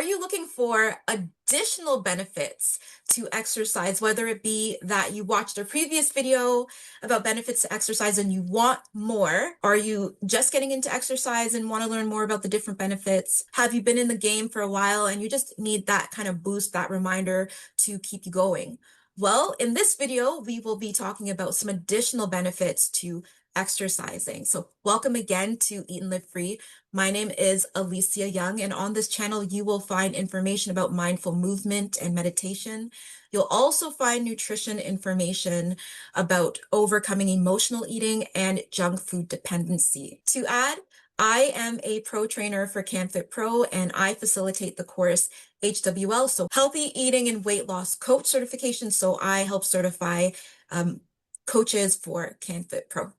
Are you looking for additional benefits to exercise, whether it be that you watched a previous video about benefits to exercise and you want more? Are you just getting into exercise and want to learn more about the different benefits? Have you been in the game for a while and you just need that kind of boost, that reminder to keep you going? Well, in this video, we will be talking about some additional benefits to exercising. So welcome again to Eat and Live Free. My name is Alisia Young, and on this channel, you will find information about mindful movement and meditation. You'll also find nutrition information about overcoming emotional eating and junk food dependency. To add, I am a pro trainer for canfitpro, and I facilitate the course HWL, so Healthy Eating and Weight Loss Coach Certification. So I help certify coaches for canfitpro.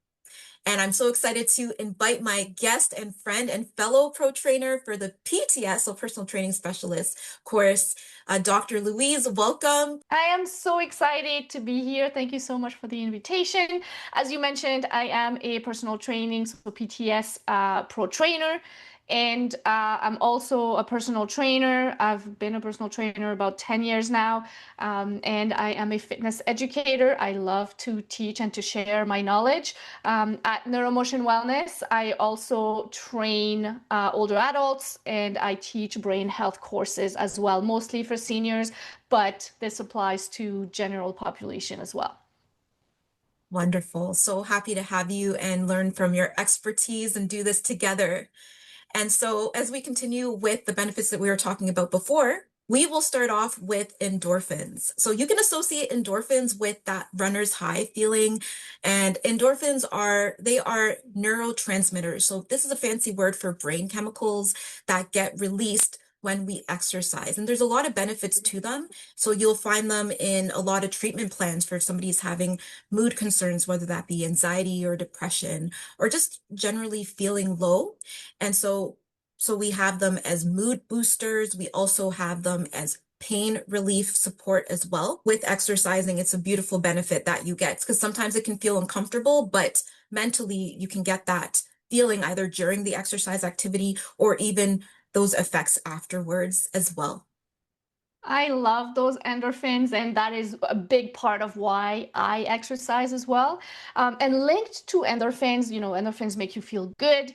And I'm so excited to invite my guest and friend and fellow pro trainer for the PTS, so Personal Training Specialist course, Dr. Loïse. Welcome. I am so excited to be here. Thank you so much for the invitation. As you mentioned, I am a personal training, so PTS pro trainer. And I'm also a personal trainer. I've been a personal trainer about 10 years now, and I am a fitness educator. I love to teach and to share my knowledge. At Neuromotion Wellness, I also train older adults, and I teach brain health courses as well, mostly for seniors, but this applies to general population as well. Wonderful. So happy to have you and learn from your expertise and do this together. And so as we continue with the benefits that we were talking about before, we will start off with endorphins. So you can associate endorphins with that runner's high feeling. And endorphins are neurotransmitters. So this is a fancy word for brain chemicals that get released when we exercise. And there's a lot of benefits to them. So you'll find them in a lot of treatment plans for if somebody's having mood concerns, whether that be anxiety or depression, or just generally feeling low. And so we have them as mood boosters. We also have them as pain relief support as well. With exercising, it's a beautiful benefit that you get because sometimes it can feel uncomfortable, but mentally you can get that feeling either during the exercise activity or even those effects afterwards as well. I love those endorphins, and that is a big part of why I exercise as well. And linked to endorphins, endorphins make you feel good.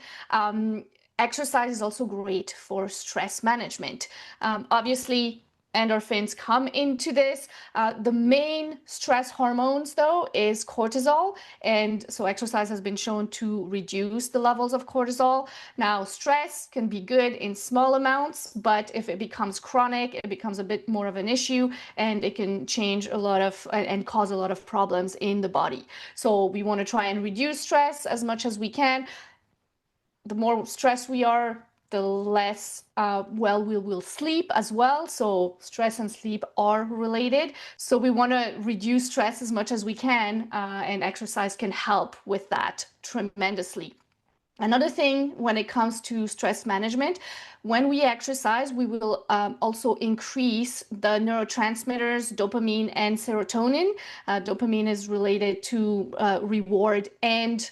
Exercise is also great for stress management. Obviously, endorphins come into this. The main stress hormones, though, is cortisol. And so exercise has been shown to reduce the levels of cortisol. Now, stress can be good in small amounts, but if it becomes chronic, it becomes a bit more of an issue, and it can change a lot of and cause a lot of problems in the body. So we want to try and reduce stress as much as we can. The more stressed we are, the less well we will sleep as well. So stress and sleep are related. So we want to reduce stress as much as we can, and exercise can help with that tremendously. Another thing when it comes to stress management, when we exercise, we will also increase the neurotransmitters, dopamine and serotonin. Dopamine is related to reward, and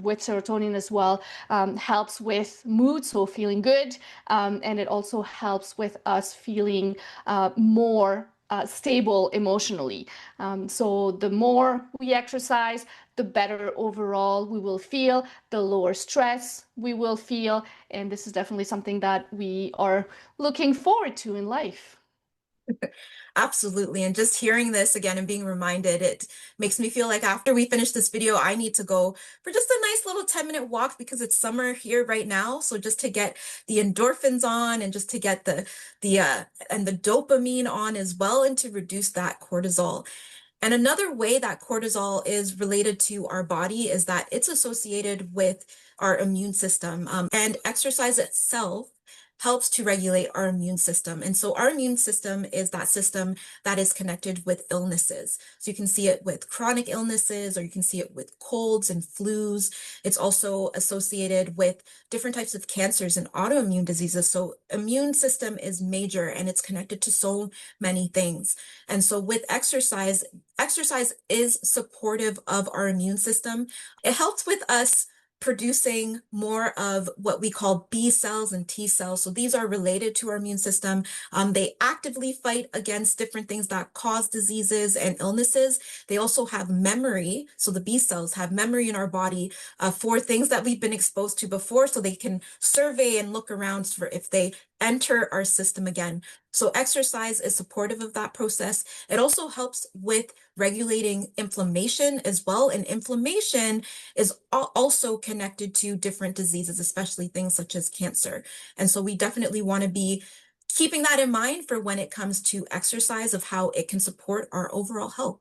with serotonin as well, helps with mood, so feeling good. And it also helps with us feeling more stable emotionally. So the more we exercise, the better overall we will feel, the lower stress we will feel. And this is definitely something that we are looking forward to in life. Absolutely. And just hearing this again and being reminded, it makes me feel like after we finish this video, I need to go for just a nice little 10-minute walk because it's summer here right now. So just to get the endorphins on and just to get the dopamine on as well, and to reduce that cortisol. And another way that cortisol is related to our body is that it's associated with our immune system, and exercise itself helps to regulate our immune system. And so our immune system is that system that is connected with illnesses. So you can see it with chronic illnesses, or you can see it with colds and flus. It's also associated with different types of cancers and autoimmune diseases. So immune system is major, and it's connected to so many things. And so with exercise is supportive of our immune system. It helps with us producing more of what we call B cells and T cells. So these are related to our immune system. They actively fight against different things that cause diseases and illnesses. They also have memory. So the B cells have memory in our body for things that we've been exposed to before, so they can survey and look around for if they enter our system again. So exercise is supportive of that process. It also helps with regulating inflammation as well. And inflammation is also connected to different diseases, especially things such as cancer. And so we definitely want to be keeping that in mind for when it comes to exercise, of how it can support our overall health.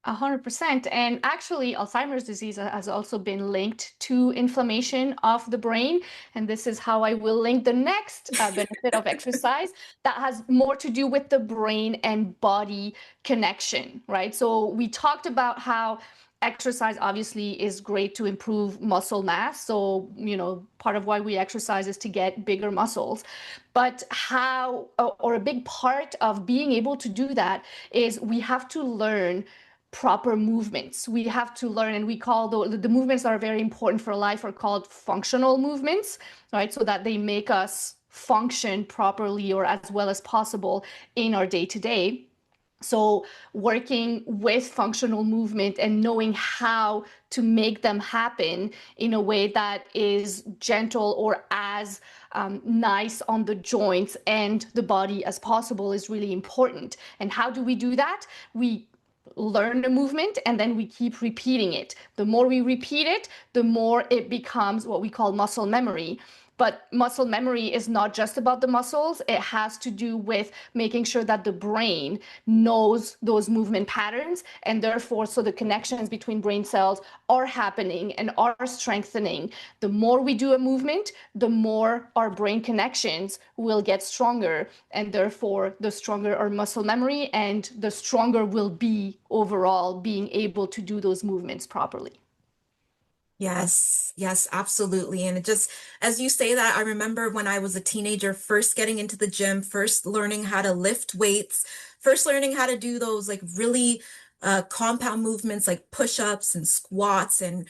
100%. And actually, Alzheimer's disease has also been linked to inflammation of the brain. And this is how I will link the next benefit of exercise that has more to do with the brain and body connection, right? So we talked about how exercise obviously is great to improve muscle mass. So, part of why we exercise is to get bigger muscles. But or a big part of being able to do that is we have to learn proper movements. We have to learn, and we call the movements that are very important for life are called functional movements, right? So that they make us function properly or as well as possible in our day-to-day. So working with functional movement and knowing how to make them happen in a way that is gentle or as nice on the joints and the body as possible is really important. And how do we do that? We learn the movement and then we keep repeating it. The more we repeat it, the more it becomes what we call muscle memory. But muscle memory is not just about the muscles. It has to do with making sure that the brain knows those movement patterns, and therefore, so the connections between brain cells are happening and are strengthening. The more we do a movement, the more our brain connections will get stronger, and therefore, the stronger our muscle memory and the stronger we'll be overall being able to do those movements properly. Yes, yes, absolutely. And it just, as you say that, I remember when I was a teenager, first getting into the gym, first learning how to lift weights, first learning how to do those like really compound movements like push-ups and squats, and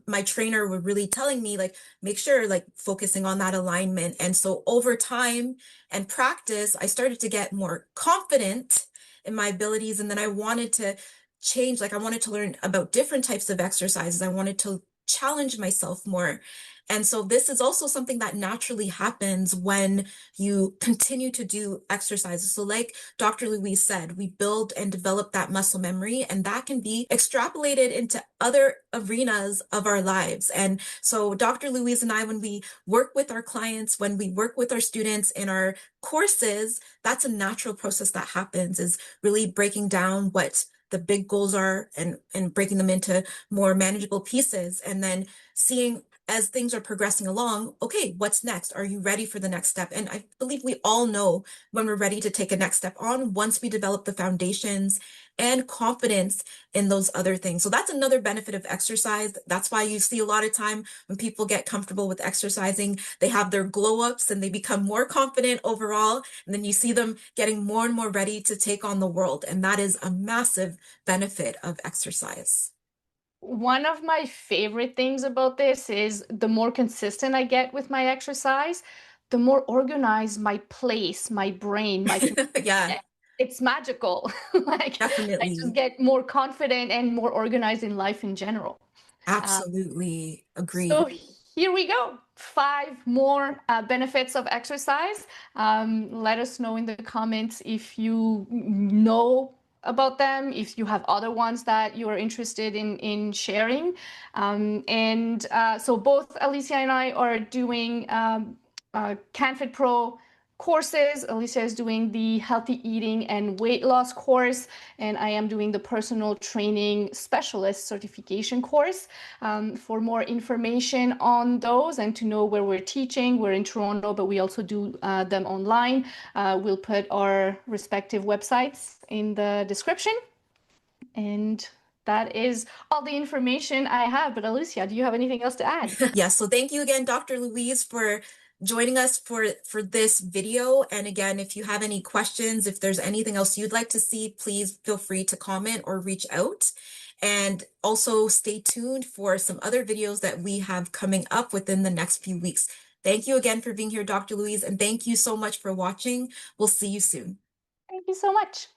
my trainer were really telling me like, make sure like focusing on that alignment. And so over time and practice, I started to get more confident in my abilities, and then I wanted to change. Like I wanted to learn about different types of exercises. I wanted to challenge myself more. And so this is also something that naturally happens when you continue to do exercises. So like Dr. Loïse said, we build and develop that muscle memory, and that can be extrapolated into other arenas of our lives. And so Dr. Loïse and I, when we work with our clients, when we work with our students in our courses, that's a natural process that happens, is really breaking down what the big goals are and breaking them into more manageable pieces, and then seeing as things are progressing along, okay, what's next? Are you ready for the next step? And I believe we all know when we're ready to take a next step on, once we develop the foundations and confidence in those other things. So that's another benefit of exercise. That's why you see a lot of time when people get comfortable with exercising, they have their glow ups and they become more confident overall. And then you see them getting more and more ready to take on the world. And that is a massive benefit of exercise. One of my favorite things about this is the more consistent I get with my exercise, the more organized my place, my brain, Yeah, it's magical. Like I just definitely. get more confident and more organized in life in general. Uh, Absolutely so agreed. here we go. 5 more benefits of exercise. Let us know in the comments if you know about them, if you have other ones that you are interested in sharing. So both Alisia and I are doing canfitpro courses. Alisia is doing the healthy eating and weight loss course, and I am doing the personal training specialist certification course. For more information on those and to know where we're teaching, we're in Toronto, but we also do them online. We'll put our respective websites in the description. And that is all the information I have. But Alisia, do you have anything else to add? Yes, so thank you again, Dr. Loïse, for joining us for this video. And again, if you have any questions, if there's anything else you'd like to see, please feel free to comment or reach out. And also stay tuned for some other videos that we have coming up within the next few weeks. Thank you again for being here, Dr. Loïse, and thank you so much for watching. We'll see you soon. Thank you so much.